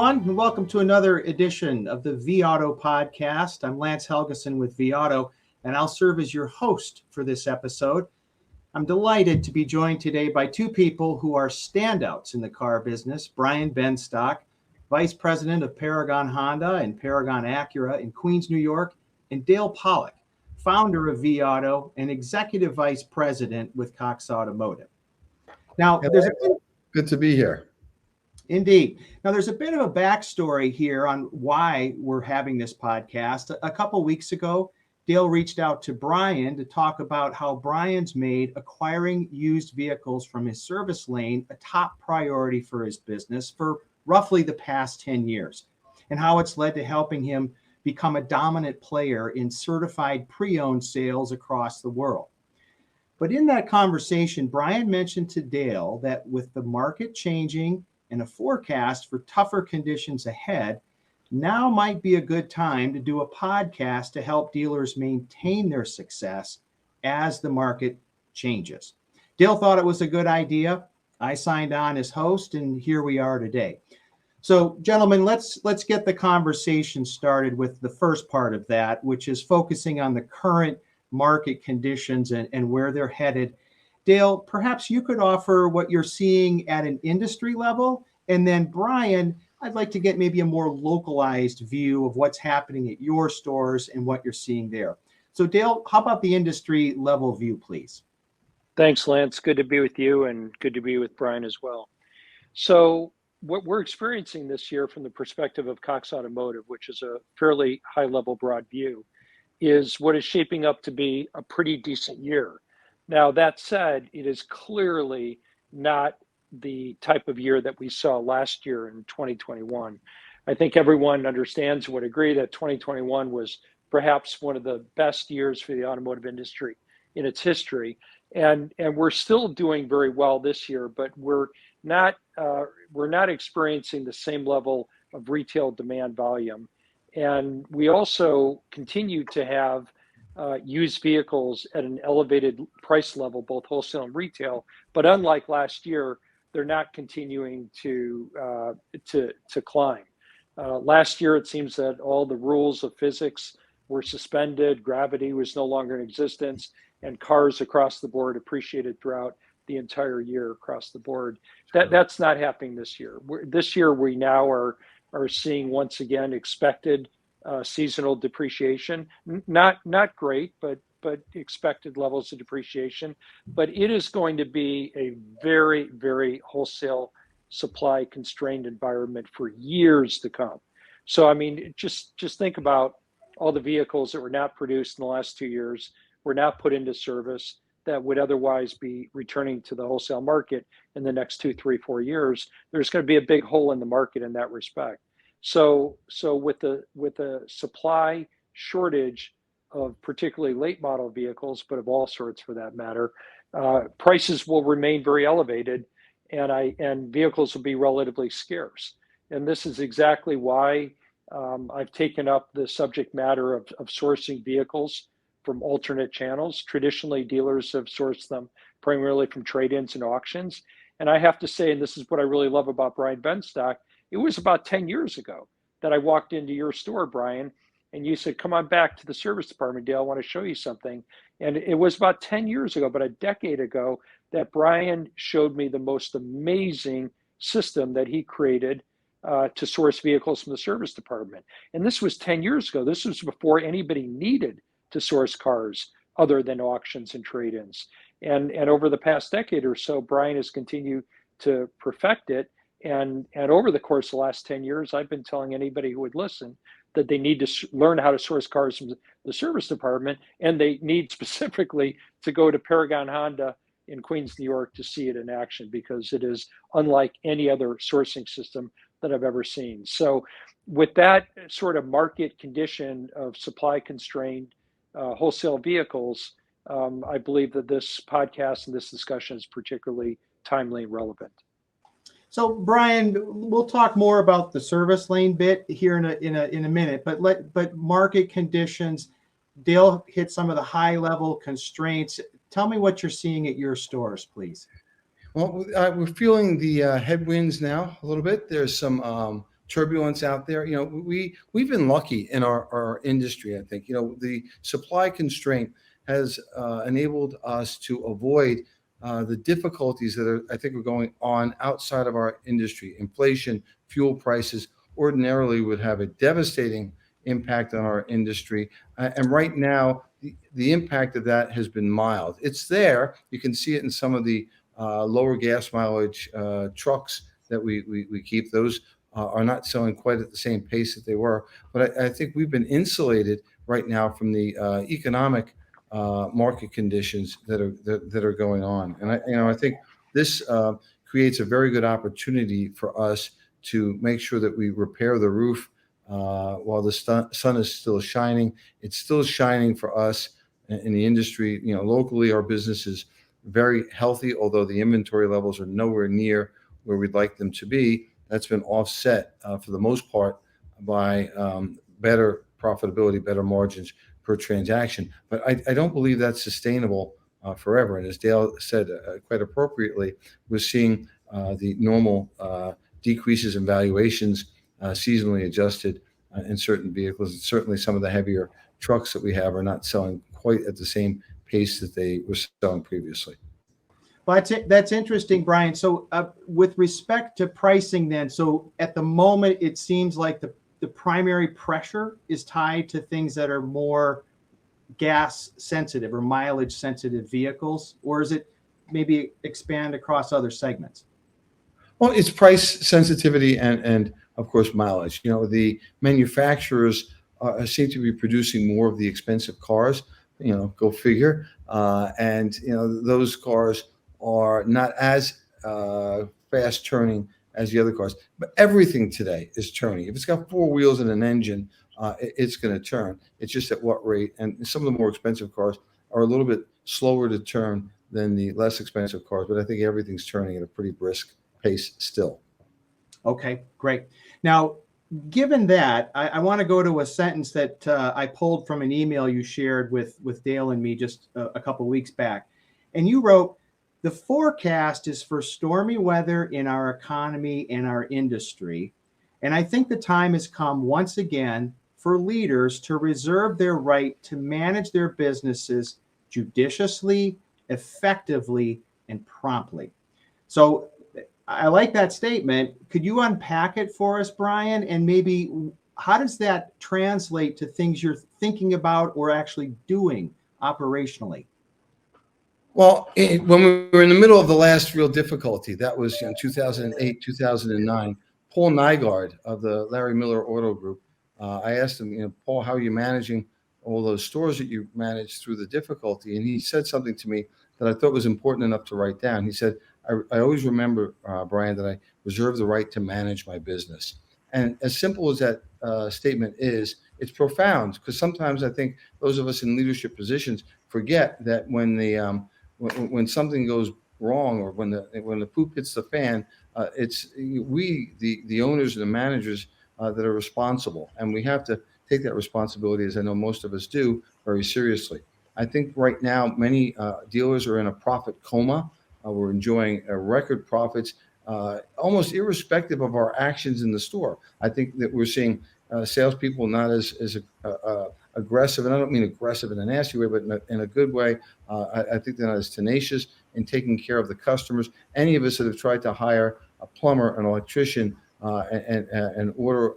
everyone, and welcome to another edition of the vAuto podcast. I'm Lance Helgeson with vAuto, and I'll serve as your host for this episode. I'm delighted to be joined today by two people who are standouts in the car business: Brian Benstock, Vice President of Paragon Honda and Paragon Acura in Queens, New York, and Dale Pollak, founder of vAuto and Executive Vice President with Cox Automotive. Now, Good to be here. Indeed. Now, there's a bit of a backstory here on why we're having this podcast. A couple weeks ago, Dale reached out to Brian to talk about how Brian's made acquiring used vehicles from his service lane a top priority for his business for roughly the past 10 years, and how it's led to helping him become a dominant player in certified pre-owned sales across the world. But in that conversation, Brian mentioned to Dale that with the market changing and a forecast for tougher conditions ahead, now might be a good time to do a podcast to help dealers maintain their success as the market changes. Dale thought it was a good idea. I signed on as host, and here we are today. So, gentlemen, let's get the conversation started with the first part of that, which is focusing on the current market conditions and where they're headed. Dale, perhaps you could offer what you're seeing at an industry level. And then Brian, I'd like to get maybe a more localized view of what's happening at your stores and what you're seeing there. So Dale, how about the industry level view, please? Thanks, Lance. Good to be with you and good to be with Brian as well. So what we're experiencing this year from the perspective of Cox Automotive, which is a fairly high level broad view, is what is shaping up to be a pretty decent year. Now, that said, it is clearly not the type of year that we saw last year in 2021. I think everyone understands, would agree that 2021 was perhaps one of the best years for the automotive industry in its history. And we're still doing very well this year, but we're not experiencing the same level of retail demand volume. And we also continue to have used vehicles at an elevated price level, both wholesale and retail. But unlike last year, they're not continuing to climb. Last year, it seems that all the rules of physics were suspended, gravity was no longer in existence, and cars across the board appreciated throughout the entire year across the board. That's not happening this year. This year, we now are seeing once again expected seasonal depreciation. Not great, but expected levels of depreciation. But it is going to be a very, very wholesale supply constrained environment for years to come. So I mean, just think about all the vehicles that were not produced in the last 2 years, were not put into service, that would otherwise be returning to the wholesale market in the next 2, 3, 4 years. There's going to be a big hole in the market in that respect. So with the supply shortage of particularly late model vehicles, but of all sorts for that matter, prices will remain very elevated, and vehicles will be relatively scarce. And this is exactly why I've taken up the subject matter of sourcing vehicles from alternate channels. Traditionally, dealers have sourced them primarily from trade-ins and auctions. And I have to say, and this is what I really love about Brian Benstock, it was about 10 years ago that I walked into your store, Brian, and you said, come on back to the service department, Dale, I want to show you something. And it was about 10 years ago, but a decade ago, that Brian showed me the most amazing system that he created to source vehicles from the service department. And this was 10 years ago. This was before anybody needed to source cars other than auctions and trade-ins. And over the past decade or so, Brian has continued to perfect it. And over the course of the last 10 years, I've been telling anybody who would listen that they need to learn how to source cars from the service department, and they need specifically to go to Paragon Honda in Queens, New York to see it in action, because it is unlike any other sourcing system that I've ever seen. So with that sort of market condition of supply constrained wholesale vehicles, I believe that this podcast and this discussion is particularly timely and relevant. So, Brian, we'll talk more about the service lane bit here in a minute. But market conditions, Dale hit some of the high level constraints. Tell me what you're seeing at your stores, please. Well, we're feeling the headwinds now a little bit. There's some turbulence out there. We've been lucky in our industry. I think, the supply constraint has enabled us to avoid the difficulties that I think are going on outside of our industry. Inflation, fuel prices ordinarily would have a devastating impact on our industry. And right now, the impact of that has been mild. It's there. You can see it in some of the lower gas mileage trucks that we keep. Those are not selling quite at the same pace that they were. But I think we've been insulated right now from the economic market conditions that are going on. And I think this creates a very good opportunity for us to make sure that we repair the roof while the sun is still shining. It's still shining for us in the industry. Locally, our business is very healthy, although the inventory levels are nowhere near where we'd like them to be. That's been offset for the most part by better profitability, better margins per transaction. But I don't believe that's sustainable forever. And as Dale said quite appropriately, we're seeing the normal decreases in valuations seasonally adjusted in certain vehicles. And certainly some of the heavier trucks that we have are not selling quite at the same pace that they were selling previously. Well, that's interesting, Brian. So with respect to pricing then, so at the moment, it seems like the primary pressure is tied to things that are more gas sensitive or mileage sensitive vehicles, or is it maybe expand across other segments? Well, it's price sensitivity and of course mileage. The manufacturers seem to be producing more of the expensive cars. Go figure. And those cars are not as fast turning as the other cars. But everything today is turning. If it's got four wheels and an engine, it's going to turn. It's just at what rate. And some of the more expensive cars are a little bit slower to turn than the less expensive cars. But I think everything's turning at a pretty brisk pace still. Okay, great. Now, given that, I want to go to a sentence that I pulled from an email you shared with Dale and me just a couple of weeks back. And you wrote, "The forecast is for stormy weather in our economy and our industry. And I think the time has come once again for leaders to reserve their right to manage their businesses judiciously, effectively, and promptly." So I like that statement. Could you unpack it for us, Brian? And maybe how does that translate to things you're thinking about or actually doing operationally? Well, when we were in the middle of the last real difficulty, that was in 2008, 2009, Paul Nygaard of the Larry Miller Auto Group, I asked him, Paul, how are you managing all those stores that you managed through the difficulty? And he said something to me that I thought was important enough to write down. He said, I always remember, Brian, that I reserve the right to manage my business. And as simple as that statement is, it's profound, because sometimes I think those of us in leadership positions forget that when something goes wrong, or when the poop hits the fan, it's we, the owners and the managers, that are responsible, and we have to take that responsibility, as I know most of us do, very seriously. I think right now many dealers are in a profit coma. We're enjoying record profits, almost irrespective of our actions in the store. I think that we're seeing salespeople not as aggressive, and I don't mean aggressive in a nasty way, but in a good way. I think they're not as tenacious in taking care of the customers. Any of us that have tried to hire a plumber, an electrician, and order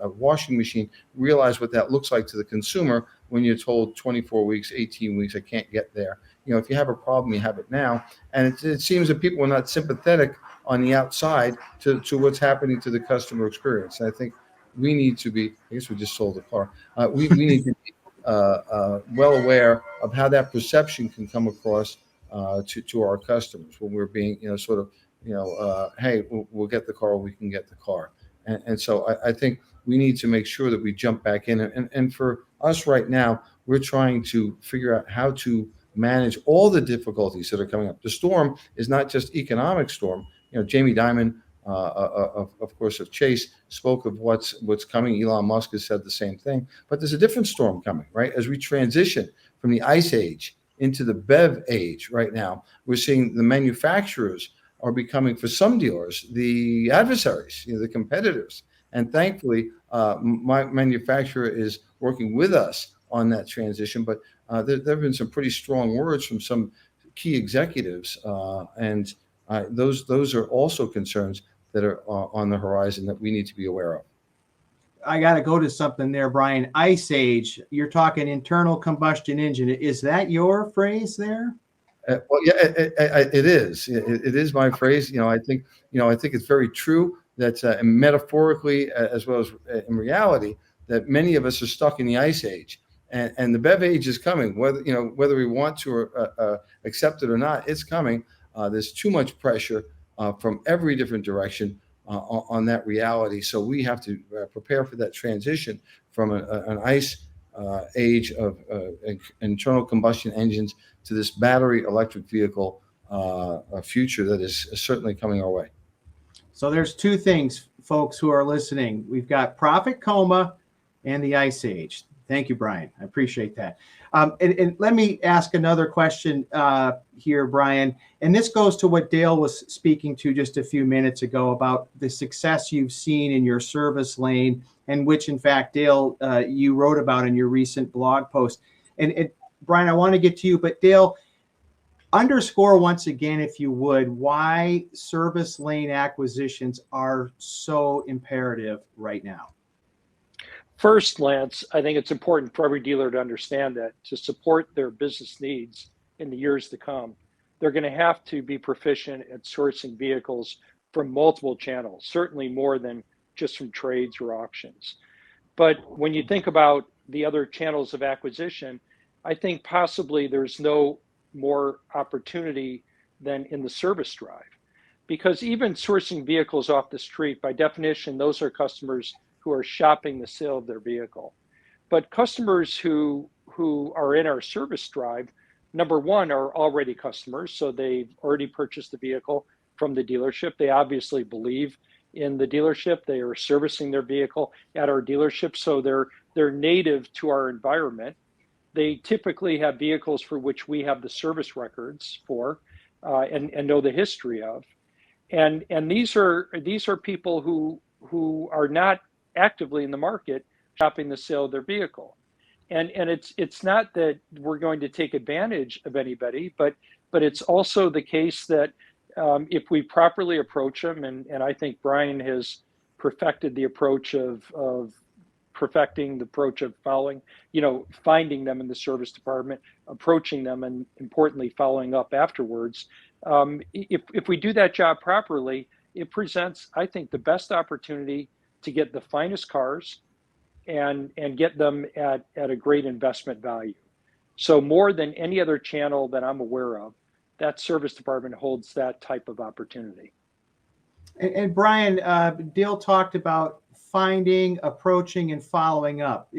a washing machine realize what that looks like to the consumer when you're told 24 weeks, 18 weeks, I can't get there. If you have a problem, you have it now. And it seems that people are not sympathetic on the outside to what's happening to the customer experience. And I think we need to be, I guess we just sold a car. We need to be well aware of how that perception can come across to our customers when we're being, hey, we'll get the car, we can get the car. And so I think we need to make sure that we jump back in. And for us right now, we're trying to figure out how to manage all the difficulties that are coming up. The storm is not just economic storm. Jamie Dimon, of course, of Chase, spoke of what's coming. Elon Musk has said the same thing. But there's a different storm coming, right? As we transition from the ice age into the BEV age right now, we're seeing the manufacturers are becoming, for some dealers, the adversaries, the competitors. And thankfully, my manufacturer is working with us on that transition. But there have been some pretty strong words from some key executives, and those are also concerns that are on the horizon that we need to be aware of. I got to go to something there, Brian. Ice Age. You're talking internal combustion engine. Is that your phrase there? Well, yeah, it is. It is my phrase. I think it's very true that metaphorically as well as in reality that many of us are stuck in the ice age, and the BEV age is coming. Whether we want to accept it or not, it's coming. There's too much pressure from every different direction on that reality. So we have to prepare for that transition from an ice age of internal combustion engines to this battery electric vehicle future that is certainly coming our way. So there's two things, folks who are listening. We've got Profit Coma and the Ice Age. Thank you, Brian. I appreciate that. And let me ask another question here, Brian. And this goes to what Dale was speaking to just a few minutes ago about the success you've seen in your service lane, and which, in fact, Dale, you wrote about in your recent blog post. And Brian, I want to get to you, but Dale, underscore once again, if you would, why service lane acquisitions are so imperative right now. First, Lance, I think it's important for every dealer to understand that to support their business needs in the years to come, they're going to have to be proficient at sourcing vehicles from multiple channels, certainly more than just from trades or auctions. But when you think about the other channels of acquisition, I think possibly there's no more opportunity than in the service drive. Because even sourcing vehicles off the street, by definition, those are customers who are shopping the sale of their vehicle. But customers who are in our service drive, number one, are already customers. So they've already purchased the vehicle from the dealership. They obviously believe in the dealership. They are servicing their vehicle at our dealership. So they're native to our environment. They typically have vehicles for which we have the service records for and know the history of. And these are people who are not actively in the market shopping the sale of their vehicle. And it's not that we're going to take advantage of anybody, but it's also the case that if we properly approach them, and I think Brian has perfected the approach of finding them in the service department, approaching them, and importantly, following up afterwards. If we do that job properly, it presents, I think, the best opportunity to get the finest cars and get them at a great investment value. So more than any other channel that I'm aware of, that service department holds that type of opportunity. And Brian, Dale talked about finding, approaching, and following up.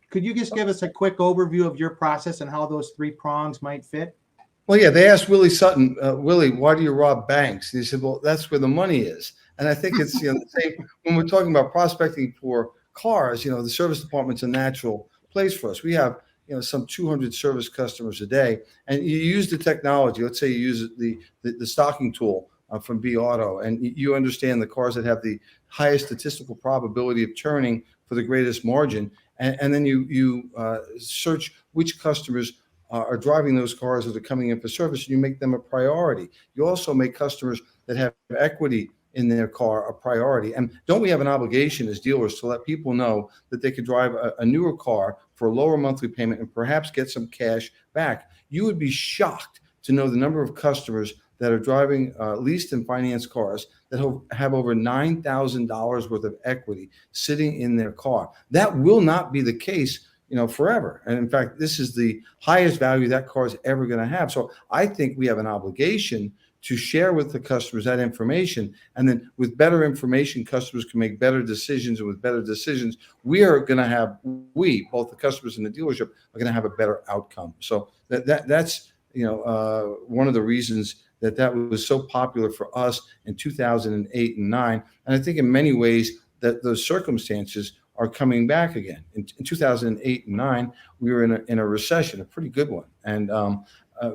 Could you just give us a quick overview of your process and how those three prongs might fit? Well, yeah, they asked Willie Sutton, Willie, why do you rob banks? And he said, well, that's where the money is. And I think it's the same when we're talking about prospecting for cars. The service department's a natural place for us. We have some 200 service customers a day, and you use the technology. Let's say you use the stocking tool from vAuto, and you understand the cars that have the highest statistical probability of turning for the greatest margin, and then you search which customers are driving those cars that are coming in for service, and you make them a priority. You also make customers that have equity in their car a priority. And don't we have an obligation as dealers to let people know that they could drive a newer car for a lower monthly payment and perhaps get some cash back? You would be shocked to know the number of customers that are driving leased and financed cars that have over $9,000 worth of equity sitting in their car. That will not be the case forever. And in fact, this is the highest value that car is ever going to have. So I think we have an obligation to share with the customers that information. And then with better information, customers can make better decisions. And with better decisions, both the customers and the dealership are going to have a better outcome. So that's one of the reasons that was so popular for us in 2008 and 9. And I think in many ways that those circumstances are coming back again. In 2008 and 9, we were in a recession, a pretty good one. And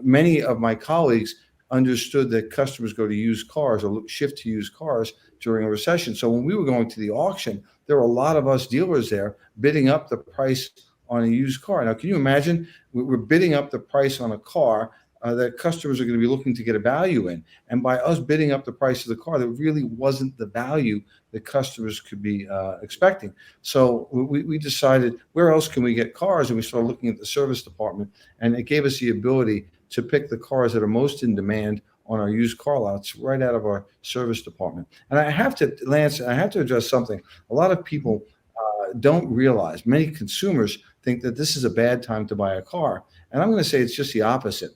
many of my colleagues understood that customers go to used cars or shift to used cars during a recession. So when we were going to the auction, there were a lot of us dealers there bidding up the price on a used car. Now, can you imagine? We're bidding up the price on a car that customers are going to be looking to get a value in. And by us bidding up the price of the car, there really wasn't the value that customers could be expecting. So we decided, where else can we get cars? And we started looking at the service department, and it gave us the ability to pick the cars that are most in demand on our used car lots right out of our service department. And I have to, Lance, I have to address something. A lot of people don't realize, many consumers think that this is a bad time to buy a car. And I'm going to say it's just the opposite.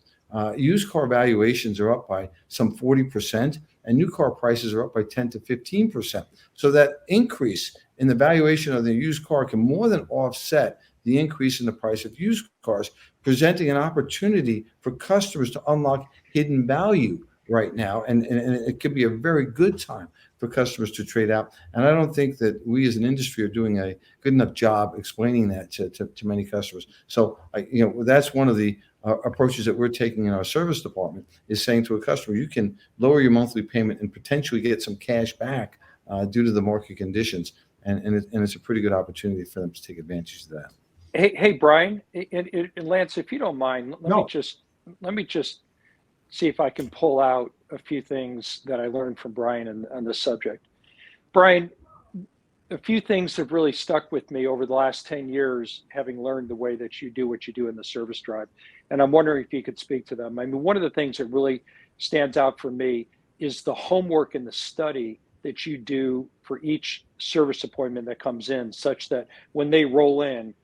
Used car valuations are up by some 40%, and new car prices are up by 10 to 15%. So that increase in the valuation of the used car can more than offset the increase in the price of used cars, presenting an opportunity for customers to unlock hidden value right now. And it could be a very good time for customers to trade out. And I don't think that we as an industry are doing a good enough job explaining that to many customers. So, that's one of the approaches that we're taking in our service department, is saying to a customer, you can lower your monthly payment and potentially get some cash back due to the market conditions. And it's a pretty good opportunity for them to take advantage of that. Hey, Brian and Lance, if you don't mind, let me just see if I can pull out a few things that I learned from Brian on this subject. Brian, a few things have really stuck with me over the last 10 years, having learned the way that you do what you do in the service drive. And I'm wondering if you could speak to them. I mean, one of the things that really stands out for me is the homework and the study that you do for each service appointment that comes in, such that when they roll in,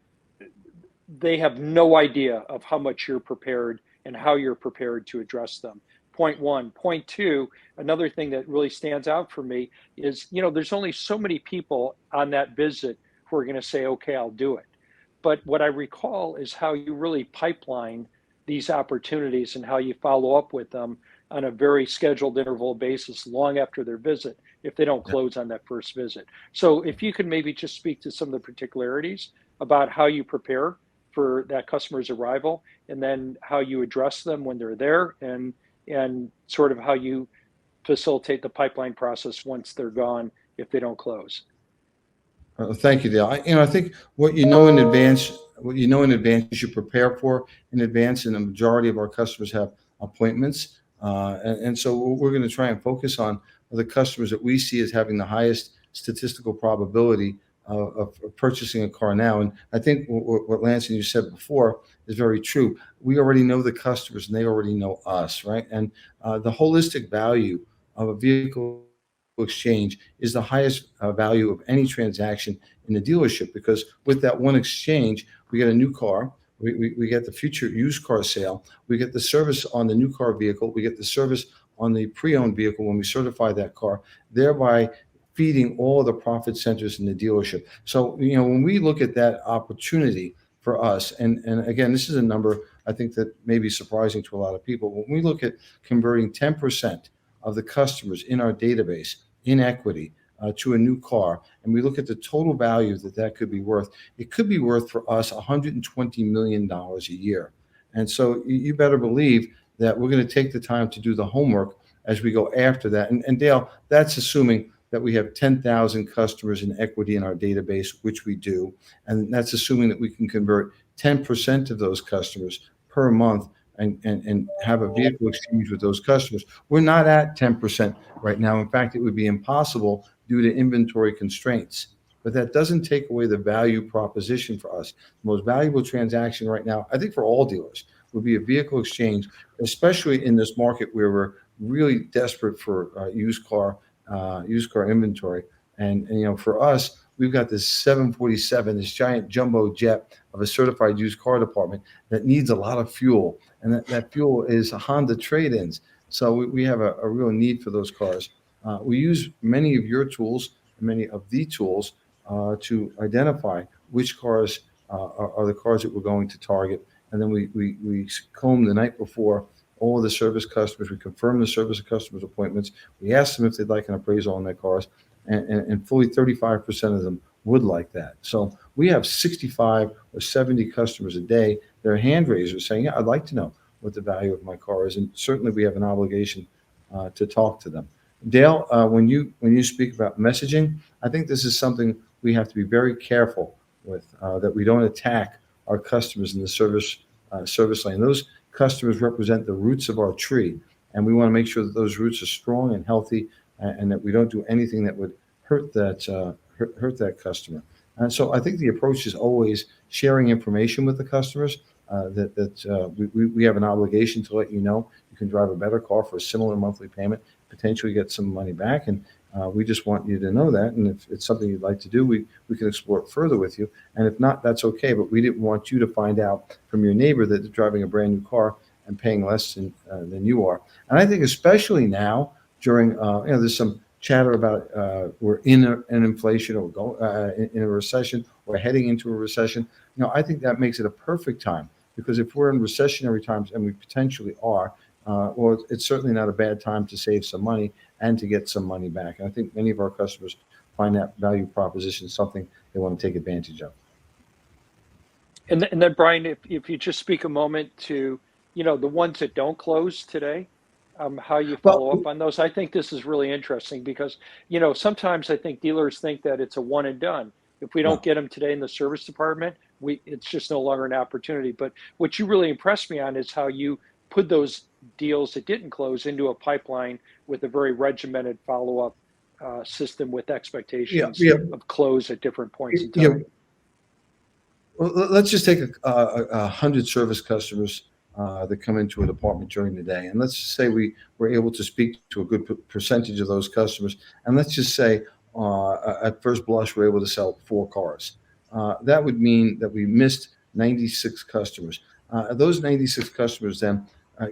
they have no idea of how much you're prepared and how you're prepared to address them. Point one. Point two, another thing that really stands out for me is, there's only so many people on that visit who are going to say, okay, I'll do it. But what I recall is how you really pipeline these opportunities and how you follow up with them on a very scheduled interval basis long after their visit if they don't close on that first visit. So if you could maybe just speak to some of the particularities about how you prepare for that customer's arrival, and then how you address them when they're there, and sort of how you facilitate the pipeline process once they're gone if they don't close. Thank you, Dale. I think what you know in advance, you should prepare for in advance, and the majority of our customers have appointments. And so what we're going to try and focus on are the customers that we see as having the highest statistical probability of purchasing a car now. And I think what Lance and you said before is very true. We already know the customers and they already know us, right? And the holistic value of a vehicle exchange is the highest value of any transaction in the dealership, because with that one exchange, we get a new car, we get the future used car sale, we get the service on the new car vehicle, we get the service on the pre-owned vehicle when we certify that car, thereby feeding all the profit centers in the dealership. So, when we look at that opportunity for us, and again, this is a number I think that may be surprising to a lot of people. When we look at converting 10% of the customers in our database in equity to a new car, and we look at the total value that could be worth, it could be worth for us $120 million a year. And so you better believe that we're going to take the time to do the homework as we go after that. And Dale, that's assuming that we have 10,000 customers in equity in our database, which we do. And that's assuming that we can convert 10% of those customers per month and have a vehicle exchange with those customers. We're not at 10% right now. In fact, it would be impossible due to inventory constraints. But that doesn't take away the value proposition for us. The most valuable transaction right now, I think for all dealers, would be a vehicle exchange, especially in this market where we're really desperate for used car inventory. And for us, we've got this 747, this giant jumbo jet of a certified used car department that needs a lot of fuel. And that fuel is Honda trade-ins. So we have a real need for those cars. We use many of your tools, many of the tools to identify which cars are the cars that we're going to target. And then we comb the night before all of the service customers. We confirm the service customers' appointments. We ask them if they'd like an appraisal on their cars, and fully 35% of them would like that. So we have 65 or 70 customers a day. They're hand raisers saying, yeah, I'd like to know what the value of my car is, and certainly we have an obligation to talk to them. Dale, when you speak about messaging, I think this is something we have to be very careful with, that we don't attack our customers in the service lane. Those customers represent the roots of our tree, and we want to make sure that those roots are strong and healthy, and that we don't do anything that would hurt that customer. And so I think the approach is always sharing information with the customers, we have an obligation to let you know you can drive a better car for a similar monthly payment, potentially get some money back. And we just want you to know that. And if it's something you'd like to do, we can explore it further with you. And if not, that's okay. But we didn't want you to find out from your neighbor that they're driving a brand new car and paying less than you are. And I think especially now during, there's some chatter about we're in an inflation or in a recession or heading into a recession. I think that makes it a perfect time, because if we're in recessionary times, and we potentially are, well, it's certainly not a bad time to save some money and to get some money back. And I think many of our customers find that value proposition something they want to take advantage of. And then Brian, if you just speak a moment to, the ones that don't close today, how you follow up on those. I think this is really interesting because, sometimes I think dealers think that it's a one and done. If we don't get them today in the service department, it's just no longer an opportunity. But what you really impressed me on is how you put those deals that didn't close into a pipeline with a very regimented follow-up system with expectations of close at different points in time. Well, let's just take 100 service customers that come into a department during the day. And let's just say we were able to speak to a good percentage of those customers. And let's just say at first blush, we're able to sell 4 cars. That would mean that we missed 96 customers. Those 96 customers then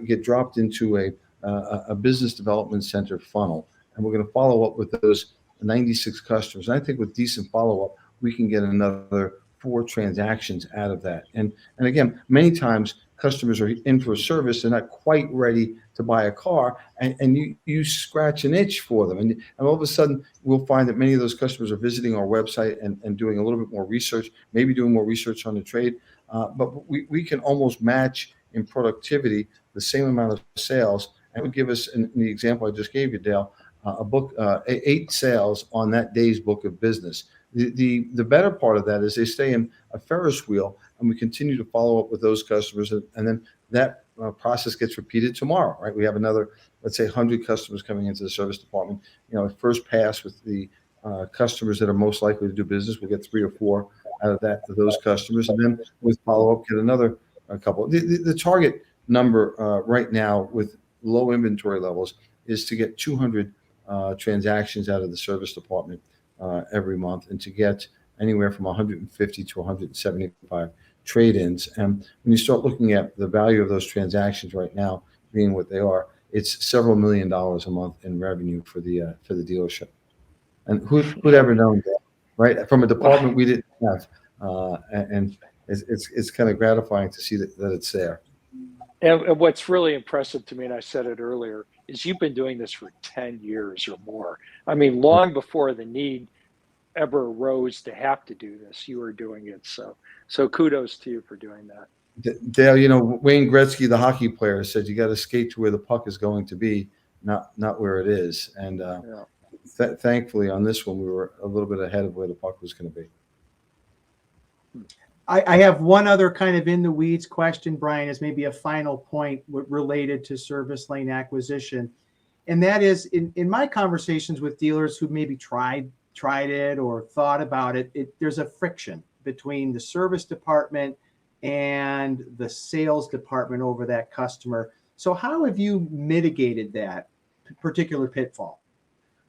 get dropped into a business development center funnel. And we're going to follow up with those 96 customers. And I think with decent follow-up, we can get another 4 transactions out of that. And again, many times customers are in for a service, they're not quite ready to buy a car, and you scratch an itch for them. And all of a sudden, we'll find that many of those customers are visiting our website and doing a little bit more research, maybe doing more research on the trade. But we can almost match in productivity the same amount of sales. And it would give us, in the example I just gave you, Dale, a book, 8 sales on that day's book of business. The better part of that is they stay in a Ferris wheel, and we continue to follow up with those customers, and then that process gets repeated tomorrow, right? We have another, let's say, 100 customers coming into the service department. First pass with the customers that are most likely to do business, we'll get 3 or 4 out of those customers, and then with follow up, get another couple. The target number right now with low inventory levels is to get 200 transactions out of the service department every month, and to get anywhere from 150 to 175 trade-ins. And when you start looking at the value of those transactions right now being what they are, it's several $1 million a month in revenue for the dealership. And who'd ever known that, right? From a department we didn't have, and it's kind of gratifying to see that it's there. And what's really impressive to me, and I said it earlier, is you've been doing this for 10 years or more. I mean, long before the need ever arose to have to do this, you were doing it. So kudos to you for doing that. Dale, Wayne Gretzky, the hockey player, said you got to skate to where the puck is going to be, not where it is. And thankfully on this one, we were a little bit ahead of where the puck was going to be. I have one other kind of in the weeds question, Brian, is maybe a final point related to service lane acquisition. And that is in my conversations with dealers who maybe tried it or thought about it, there's a friction between the service department and the sales department over that customer. So how have you mitigated that particular pitfall?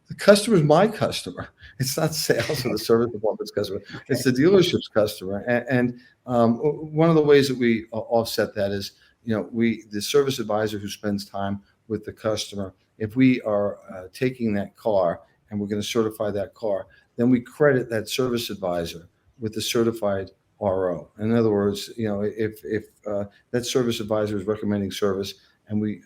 The customer is my customer. It's not sales or the service department's customer. Okay. It's the dealership's customer. And one of the ways that we offset that is, the service advisor who spends time with the customer, if we are taking that car and we're going to certify that car, then we credit that service advisor with the certified RO. In other words, if that service advisor is recommending service and we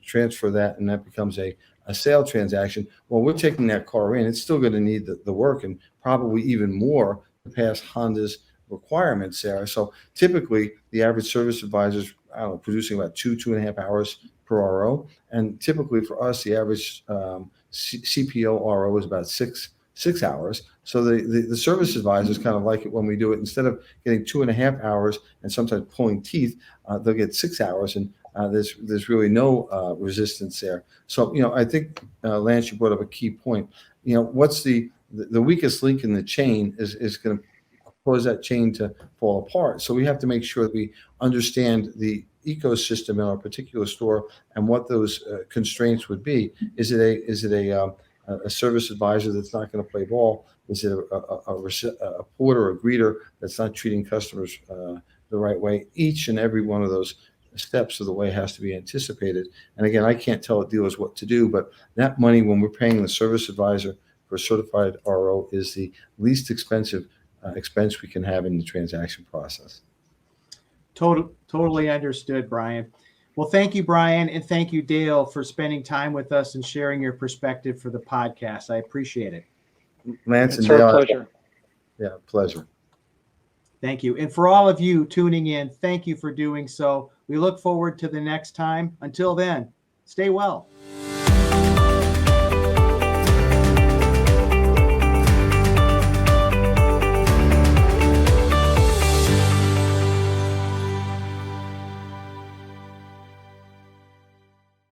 transfer that and that becomes a sale transaction, well, we're taking that car in. It's still going to need the work and probably even more to pass Honda's requirements there. So typically the average service advisor is I don't know, producing about 2.5 hours per RO. And typically for us, the average CPO RO is about six hours. So the service advisors kind of like it when we do it. Instead of getting 2.5 hours and sometimes pulling teeth, they'll get 6 hours, and there's really no resistance there. So, I think, Lance, you brought up a key point. What's the weakest link in the chain is going to cause that chain to fall apart. So we have to make sure that we understand the ecosystem in our particular store and what those constraints would be. Is it a service advisor that's not going to play ball? Is it a porter or a greeter that's not treating customers the right way? Each and every one of those steps of the way has to be anticipated. And again, I can't tell dealers what to do, but that money, when we're paying the service advisor for a certified RO, is the least expensive expense we can have in the transaction process. Totally understood, Brian. Well, thank you, Brian, and thank you, Dale, for spending time with us and sharing your perspective for the podcast. I appreciate it. Lance It's and Dale, our pleasure. Yeah, pleasure. Thank you. And for all of you tuning in, thank you for doing so. We look forward to the next time. Until then, stay well.